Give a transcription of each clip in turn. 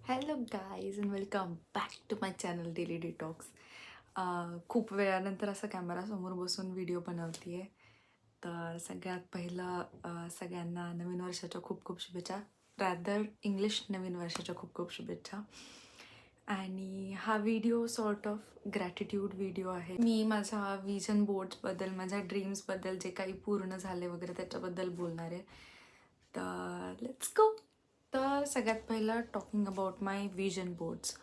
Hello guys and welcome back to my channel daily detox. खूप वेळानंतर असं कॅमेरासमोर बसून व्हिडिओ बनवते आहे. तर सगळ्यात पहिलं सगळ्यांना नवीन वर्षाच्या खूप खूप शुभेच्छा. रॅदर इंग्लिश नवीन वर्षाच्या खूप खूप शुभेच्छा. आणि हा video sort of gratitude video आहे. मी माझ्या विजन बोर्ड्सबद्दल, माझ्या ड्रीम्सबद्दल जे काही पूर्ण झाले वगैरे त्याच्याबद्दल बोलणार आहे. तर लेट्स गो. तर सगळ्यात पहिलं talking about my vision boards.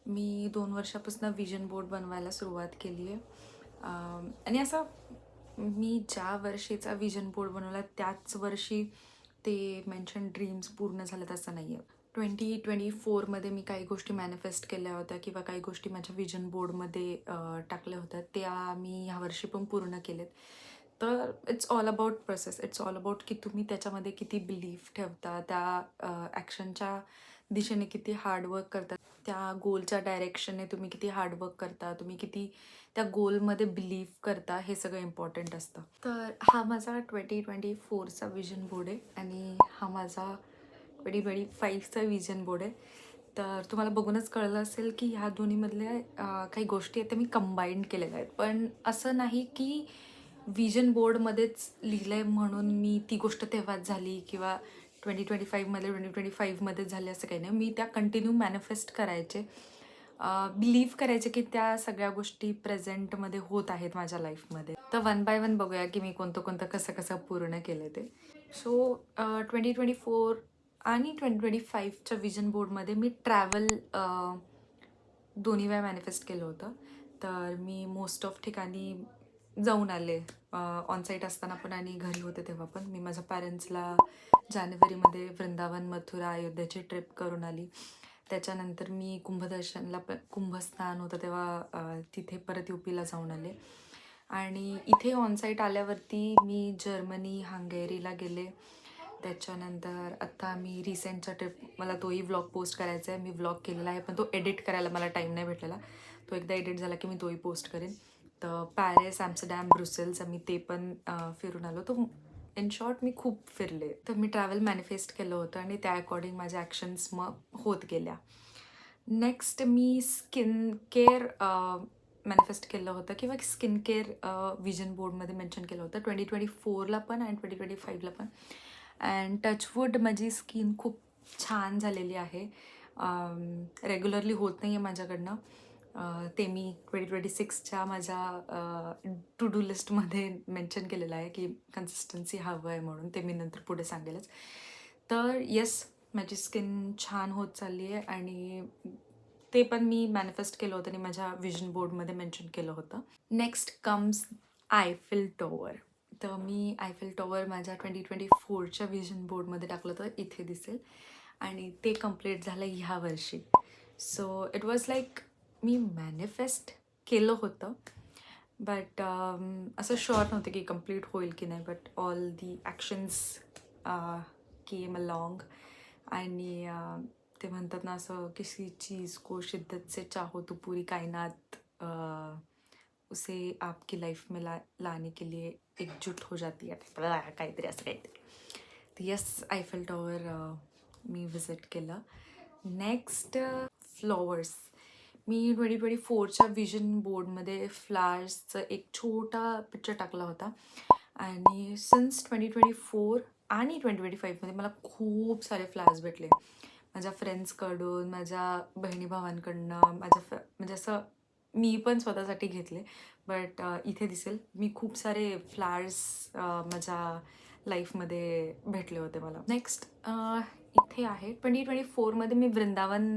मी 2 वर्षापासून विजन बोर्ड बनवायला सुरुवात केली आहे. आणि असं मी ज्या वर्षीचा विजन बोर्ड बनवला त्याच वर्षी ते मेन्शन ड्रीम्स पूर्ण झालेत असं नाही आहे. 2024मध्ये मी काही गोष्टी मॅनिफेस्ट केल्या होत्या किंवा काही गोष्टी माझ्या विजन बोर्डमध्ये टाकल्या होत्या, त्या मी ह्या वर्षी पण पूर्ण केलेत. तर it's all about process. It's all about की तुम्ही त्याच्यामध्ये किती बिलीफ ठेवता, त्या ॲक्शनच्या दिशेने किती हार्डवर्क करता, त्या गोलच्या डायरेक्शनने तुम्ही किती हार्डवर्क करता, तुम्ही किती त्या गोलमध्ये बिलीव्ह करता, हे सगळं इम्पॉर्टंट असतं. तर हा माझा 2024चा विजन बोर्ड आहे आणि हा माझा 2025चा विजन बोर्ड आहे. तर तुम्हाला बघूनच कळलं असेल की ह्या दोन्हीमधल्या काही गोष्टी आहेत त्या मी कंबाईंड केलेल्या आहेत. पण असं नाही की विजन बोर्डमध्येच लिहिलं आहे म्हणून मी ती गोष्ट तेव्हाच झाली किंवा 2025मध्ये 2025मध्येच झाली असं काही नाही. मी त्या कंटिन्यू मॅनिफेस्ट करायचे, बिलीव्ह करायचे की त्या सगळ्या गोष्टी प्रेझेंटमध्ये होत आहेत माझ्या लाईफमध्ये. तर वन बाय वन बघूया की मी कोणतं कोणतं कसं कसं पूर्ण केलं ते. सो 2024 आणि 2025च्या विजन बोर्डमध्ये मी ट्रॅव्हल दोन्ही वेळा मॅनिफेस्ट केलं होतं. तर मी मोस्ट ऑफ ठिकाणी जाऊन आले, ऑनसाईट असताना पण आणि घरी होते तेव्हा पण. मी माझ्या पॅरेंट्सला जानेवारीमध्ये वृंदावन, मथुरा, अयोध्याची ट्रिप करून आली. त्याच्यानंतर मी कुंभदर्शनला पण, कुंभस्नान होतं तेव्हा तिथे परत UPला जाऊन आले. आणि इथे ऑनसाईट आल्यावरती मी जर्मनी, हंगेरीला गेले. त्याच्यानंतर आत्ता मी रिसेंटचा ट्रिप, मला तोही व्लॉग पोस्ट करायचा आहे. मी व्लॉग केलेला आहे पण तो एडिट करायला मला टाईम नाही भेटलेला. तो एकदा एडिट झाला की मी तोही पोस्ट करेन. तर पॅरिस, ॲम्स्टरडॅम, ब्रुसेल्स आम्ही ते पण फिरून आलो. तो इन शॉर्ट मी खूप फिरले. तर मी ट्रॅव्हल मॅनिफेस्ट केलं होतं आणि त्या अकॉर्डिंग माझ्या ॲक्शन्स मग होत गेल्या. नेक्स्ट मी स्किन केअर मॅनिफेस्ट केलं होतं किंवा स्किन केअर विजन बोर्डमध्ये मेन्शन केलं होतं 2024ला पण आणि 2025ला पण. अँड टचवूड माझी स्किन खूप छान झालेली आहे. रेग्युलरली होत नाही आहे माझ्याकडनं. ते मी 2026च्या माझ्या टू डू लिस्टमध्ये मेन्शन केलेलं आहे की कन्सिस्टन्सी हवं आहे म्हणून. ते मी नंतर पुढे सांगेलच. तर येस, माझी स्किन छान होत चालली आहे आणि ते पण मी मॅनिफेस्ट केलं होतं आणि माझ्या विजन बोर्डमध्ये मेन्शन केलं होतं. Next comes Eiffel tower. तर मी आयफेल टॉवर माझ्या 2024च्या विजन बोर्डमध्ये टाकलं होतं, इथे दिसेल. आणि ते कम्प्लीट झालं ह्या वर्षी. So it was like me manifest केलं होतं बट असं शुअर नव्हतं की कम्प्लीट होईल की नाही. But all the actions came along. आणि ते म्हणतात ना असं, किसी चीज़ को शिद्दत से चाहो तो पूरी कायनात उसे आपकी लाईफ में लाने के लिए एकजूट हो जाती है, काहीतरी असं काहीतरी. तर येस, आयफेल टॉवर मी विजिट केलं. Next flowers. मी 2024च्या विजन बोर्डमध्ये फ्लावर्सचं एक छोटा पिक्चर टाकला होता. आणि सिन्स 2024 आणि 2025मध्ये मला खूप सारे फ्लावर्स भेटले माझ्या फ्रेंड्सकडून, माझ्या बहिणी भावांकडनं, म्हणजे असं मी पण स्वतःसाठी घेतले. बट इथे दिसेल, मी खूप सारे फ्लावर्स माझ्या लाईफमध्ये भेटले होते मला. नेक्स्ट इथे आहे 2024मध्ये मी वृंदावन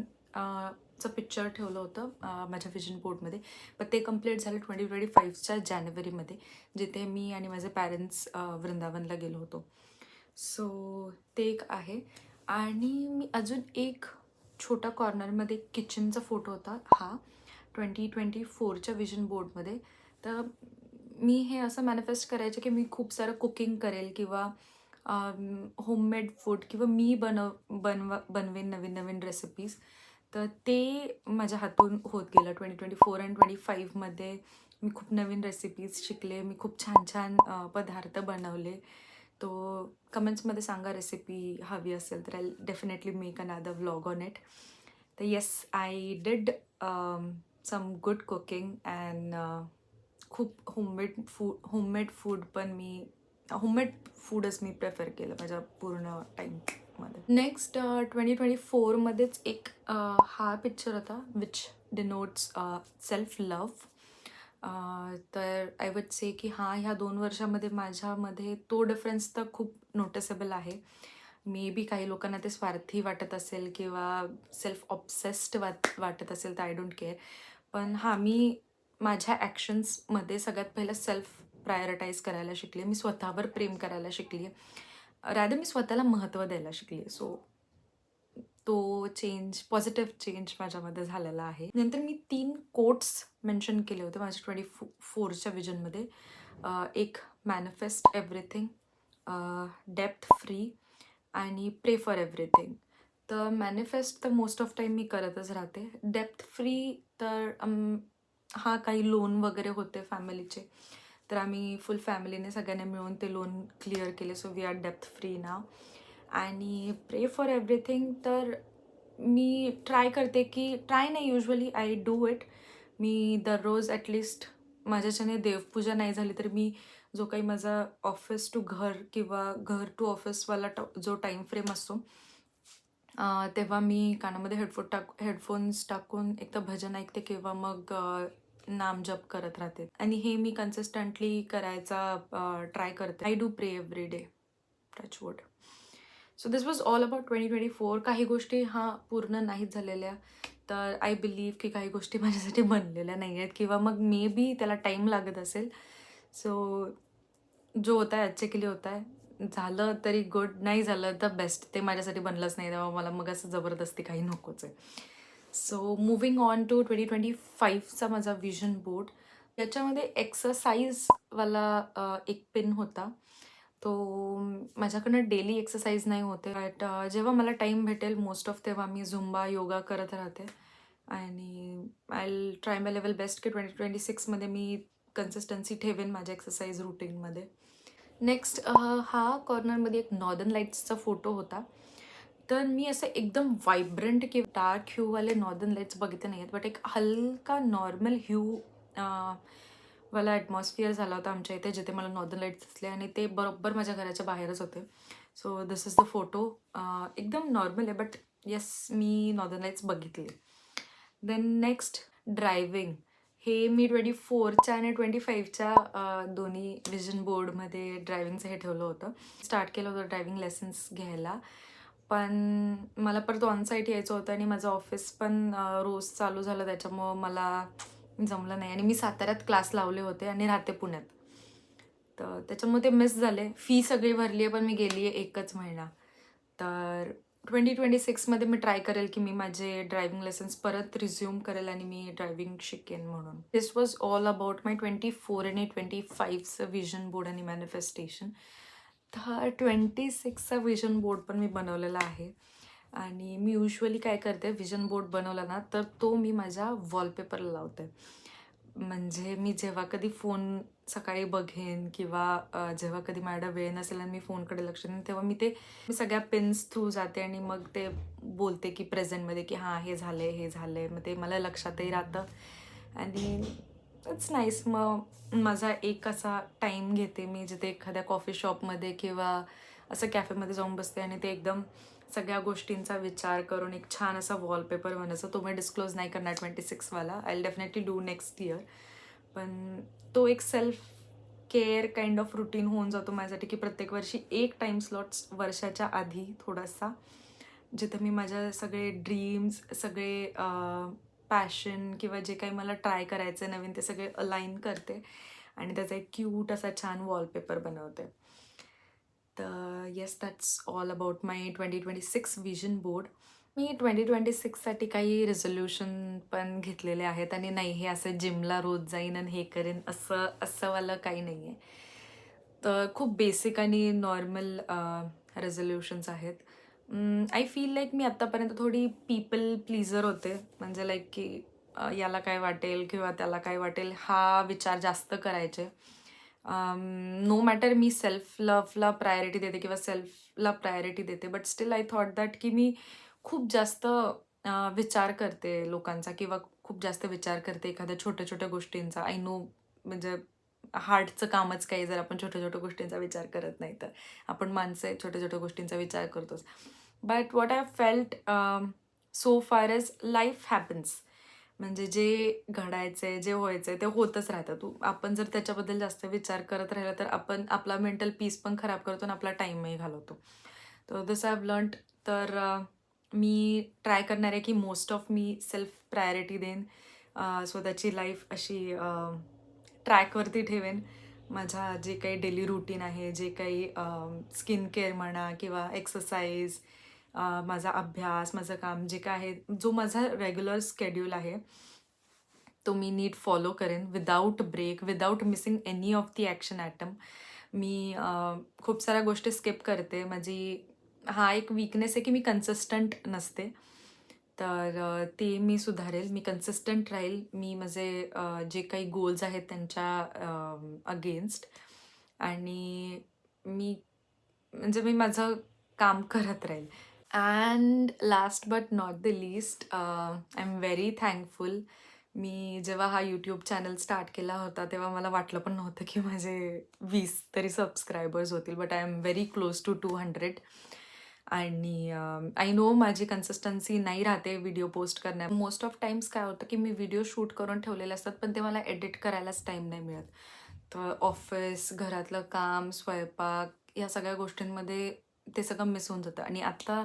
चं पिक्चर ठेवलं होतं माझ्या विजन बोर्डमध्ये. पण ते कम्प्लीट झालं 2025च्या जानेवारीमध्ये, जिथे मी आणि माझे पॅरेंट्स वृंदावनला गेलो होतो. सो ते एक आहे. आणि मी अजून एक छोटा कॉर्नरमध्ये किचनचा फोटो होता हा 2024च्या विजन बोर्डमध्ये. तर मी हे असं मॅनिफेस्ट करायचे की मी खूप सारं कुकिंग करेल किंवा होममेड फूड किंवा मी बनवेन नवीन नवीन रेसिपीज. तर ते माझ्या हातून होत गेलं. 2024 आणि 2025मध्ये मी खूप नवीन रेसिपीज शिकले. मी खूप छान छान पदार्थ बनवले. तो कमेंट्समध्ये सांगा रेसिपी हवी असेल तर I definitely make another vlog on it. तर yes, I did some good cooking and खूप होममेड फूडच मी प्रेफर केलं माझ्या पूर्ण टाईममध्ये. नेक्स्ट 2024मध्येच एक हा पिक्चर होता विच डिनोट्स सेल्फ लव्ह. तर आय वुड से की ह्या 2 वर्षामध्ये माझ्यामध्ये तो डिफरन्स तर खूप नोटिसेबल आहे. मे बी काही लोकांना ते स्वार्थी वाटत असेल किंवा सेल्फ ऑब्सेस्ड वाटत असेल तर आय डोंट केअर. पण मी माझ्या ॲक्शन्समध्ये सगळ्यात पहिलं सेल्फ प्रायोरिटाईज करायला शिकले. मी स्वतःवर प्रेम करायला शिकली. रॅदर मी स्वतःला महत्त्व द्यायला शिकली. सो तो पॉझिटिव्ह चेंज माझ्यामध्ये झालेला आहे. नंतर मी 3 कोट्स मेन्शन केले होते माझ्या 24च्या विजनमध्ये. एक मॅनिफेस्ट एव्हरीथिंग, डेप्थ फ्री आणि प्रे फॉर एव्हरीथिंग. तर मॅनिफेस्ट तर मोस्ट ऑफ टाईम मी करतच राहते. डेप्थ फ्री तर काही लोन वगैरे होते फॅमिलीचे, तर आम्ही फुल फॅमिलीने सगळ्यांनी मिळून ते लोन क्लिअर केले. सो वी आर डेप्थ फ्री नाव. आणि प्रे फॉर एव्हरीथिंग तर मी ट्राय नाही, युजली आय डू इट. मी दररोज ॲटलिस्ट माझ्याच्याने देवपूजा नाही झाली तर मी जो काही माझा ऑफिस टू घर किंवा घर टू ऑफिसवाला जो टाईम फ्रेम असतो तेव्हा मी कानामध्ये हेडफोन्स टाकून एक तर भजन ऐकते किंवा मग नामजप करत राहते. आणि हे मी कन्सिस्टंटली करायचा ट्राय करते. I do pray every day, touch wood. So this was all about 2024. काही गोष्टी पूर्ण नाहीत झालेल्या, तर आय बिलीव्ह की काही गोष्टी माझ्यासाठी बनलेल्या नाही आहेत किंवा मग मे बी त्याला टाईम लागत असेल. सो जो होता है अच्छे के लिए होता है. झालं तरी गुड, नाही झालं तर बेस्ट. ते माझ्यासाठी बनलंच नाही, तेव्हा मला मग असं जबरदस्ती काही नकोच आहे. सो मूव्हिंग ऑन टू 2025चा माझा विजन बोर्ड. याच्यामध्ये एक्सरसाइजवाला एक पिन होता. तो माझ्याकडनं डेली एक्सरसाइज नाही होते, बट जेव्हा मला टाईम भेटेल मोस्ट ऑफ तेव्हा मी झुंबा योगा करत राहते. आणि I try my level best की 2026मध्ये मी कन्सिस्टन्सी ठेवेन माझ्या एक्सरसाइज रुटीनमध्ये. नेक्स्ट कॉर्नरमध्ये एक नॉर्दर्न लाईट्सचा फोटो होता. तर मी असं एकदम व्हायब्रंट किंवा डार्क ह्यूवाले नॉर्दर्न लाईट्स बघितले नाही आहेत, बट एक हलका नॉर्मल वाला ॲटमॉस्फिअर झाला होता आमच्या इथे, जिथे मला नॉर्दर्न लाईट्स दिसले आणि ते बरोबर माझ्या घराच्या बाहेरच होते. So this is the photo. एकदम नॉर्मल आहे, बट येस, मी नॉर्दर्न लाईट्स बघितले. Then next driving. हे मी 24च्या आणि 25च्या दोन्ही विजन बोर्डमध्ये ड्रायव्हिंगचं हे ठेवलं होतं. स्टार्ट केलं होतं ड्रायव्हिंग लेसन्स घ्यायला, पण मला परत ऑन साईट यायचं होतं आणि माझं ऑफिस पण रोज चालू झालं, त्याच्यामुळं मला जमलं नाही. आणि मी साताऱ्यात क्लास लावले होते आणि राहते पुण्यात, तर त्याच्यामुळे ते मिस झाले. फी सगळी भरली आहे, पण मी गेली आहे 1च महिना. तर 2026मध्ये मी ट्राय करेल की मी माझे ड्रायव्हिंग लेसन्स परत रिझ्यूम करेल आणि मी ड्रायव्हिंग शिकेन म्हणून. दिस वॉज ऑल अबाउट माय 24 आणि 25चं विजन बोर्ड आणि मॅनिफेस्टेशन. तर 26चा विजन बोर्ड पण मी बनवलेला आहे. आणि मी युजली काय करते, विजन बोर्ड बनवला ना तर तो मी माझ्या वॉलपेपरला लावते. म्हणजे मी जेव्हा कधी फोन सकाळी बघेन किंवा जेव्हा कधी माझ्या वेळ नसेल आणि मी फोनकडे लक्ष देईन, तेव्हा मी सगळ्या पिन्स थ्रू जाते आणि मग ते बोलते की प्रेझेंटमध्ये की हे झालंय, हे झालंय. मग ते मला लक्षातही राहतं आणि इट्स नाईस. मग माझा एक असा टाईम घेते मी जिथे एखाद्या कॉफी शॉपमध्ये किंवा असं कॅफेमध्ये जाऊन बसते आणि ते एकदम सगळ्या गोष्टींचा विचार करून एक छान असा वॉलपेपर बनायचा. तो मी डिस्क्लोज नाही करणार 26वाला. I will definitely do next year. पण तो एक self care kind of routine होऊन जातो माझ्यासाठी की प्रत्येक वर्षी एक टाईम स्लॉट्स वर्षाच्या आधी थोडासा, जिथे मी माझ्या सगळे ड्रीम्स, सगळे पॅशन किंवा जे काही मला ट्राय करायचं आहे नवीन, ते सगळे अलाइन करते आणि त्याचा एक क्यूट असा छान वॉलपेपर बनवते. तर yes, that's all about my 2026 vision board. मी 2026साठी काही रिझोल्यूशन पण घेतलेले आहेत आणि नाही हे असं जिमला रोज जाईन आणि हे करेन असंवालं काही नाही आहे. तर खूप बेसिक आणि नॉर्मल रेझोल्युशन्स आहेत. आय फील लाईक मी आत्तापर्यंत थोडी पीपल प्लीजर होते. म्हणजे लाईक की याला काय वाटेल किंवा त्याला काय वाटेल हा विचार जास्त करायचे. नो मॅटर मी सेल्फ लव्हला प्रायोरिटी देते किंवा सेल्फला प्रायोरिटी देते, but still I thought that की मी खूप जास्त विचार करते लोकांचा किंवा खूप जास्त विचार करते एखाद्या छोट्या-छोट्या गोष्टींचा. आय नो म्हणजे हार्टचं कामच काही जर आपण छोट्या-छोट्या गोष्टींचा विचार करत नाही तर. आपण माणसं आहे, छोट्या-छोट्या गोष्टींचा विचार करतोच. But what I felt so far as life happens. म्हणजे जे घडायचंय, जे व्हायचंय ते होतच राहतं. आपण जर त्याच्याबद्दल जास्त विचार करत राहिला तर आपण आपला मेंटल पीस पण खराब करतो आणि आपला टाईमही घालवतो. तर दिस आय हॅव लर्न्ड. तर मी ट्राय करणार आहे की most of me self priority देईन. स्वतःची लाईफ अशी ट्रॅकवरती ठेवेन. माझा जे काही डेली रुटीन आहे, जे काही स्किन केअर म्हणा किंवा एक्सरसाइज, माझा अभ्यास, माझं काम जे काय आहे, जो माझा रेग्युलर शेड्यूल आहे, तो मी नीट फॉलो करेन without break, without missing any of the action item. मी खूप साऱ्या गोष्टी स्किप करते. हा एक वीकनेस आहे की मी कन्सिस्टंट नसते. तर ते मी सुधारेल. मी कन्सिस्टंट राहील. मी माझे जे काही गोल्स आहेत त्यांच्या अगेन्स्ट आणि मी मी माझं काम करत राहील. And last but not the least, I am very thankful. मी जेव्हा हा यूट्यूब चॅनल स्टार्ट केला होता, तेव्हा मला वाटलं पण नव्हतं की माझे 20 तरी सबस्क्रायबर्स होतील. But I am very close to 200. आणि आय नो माझी कन्सिस्टन्सी नाही राहते व्हिडिओ पोस्ट करण्यात. मोस्ट ऑफ टाईम्स काय होतं की मी व्हिडिओ शूट करून ठेवलेले असतात, पण ते मला एडिट करायलाच टाईम नाही मिळत. तर ऑफिस, घरातलं काम, स्वयंपाक या सगळ्या गोष्टींमध्ये ते सगळं मिस होऊन जातं. आणि आत्ता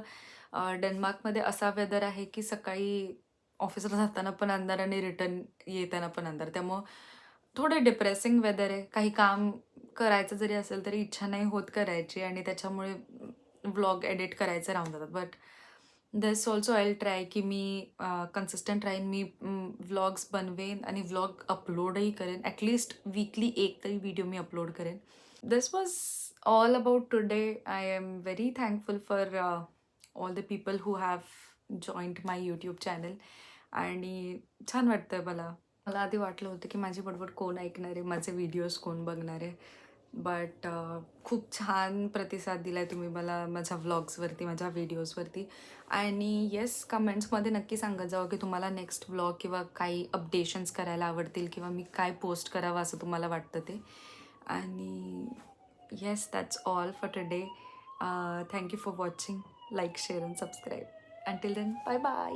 डेन्मार्कमध्ये असा वेदर आहे की सकाळी ऑफिसला जाताना पण अंधार आणि रिटर्न येताना पण अंधार. त्यामुळं थोडं डिप्रेसिंग वेदर आहे. काही काम करायचं जरी असेल तरी इच्छा नाही होत करायची आणि त्याच्यामुळे व्लॉग एडिट करायचे राहून जातात. But this also I will try की मी कन्सिस्टंट राहीन. मी व्लॉग्स बनवेन आणि व्लॉग अपलोडही करेन. ॲटलीस्ट वीकली एक तरी व्हिडिओ मी अपलोड करेन. This was all about today. I am very thankful for all the people who have joined my YouTube channel. आणि छान वाटतंय मला. मला आधी वाटलं होतं की माझी बडबड कोण ऐकणार आहे, माझे व्हिडिओज कोण बघणार आहे. बट खूप छान प्रतिसाद दिलाय तुम्ही मला माझ्या व्लॉग्सवरती, माझ्या व्हिडिओजवरती. आणि येस, कमेंट्समध्ये नक्की सांगत जावं की तुम्हाला नेक्स्ट व्लॉग किंवा काही अपडेशन्स करायला आवडतील किंवा मी काय पोस्ट करावं असं तुम्हाला वाटतं ते. आणि yes, that's all for today. Thank you for watching. Like, share and subscribe. Until then, bye bye.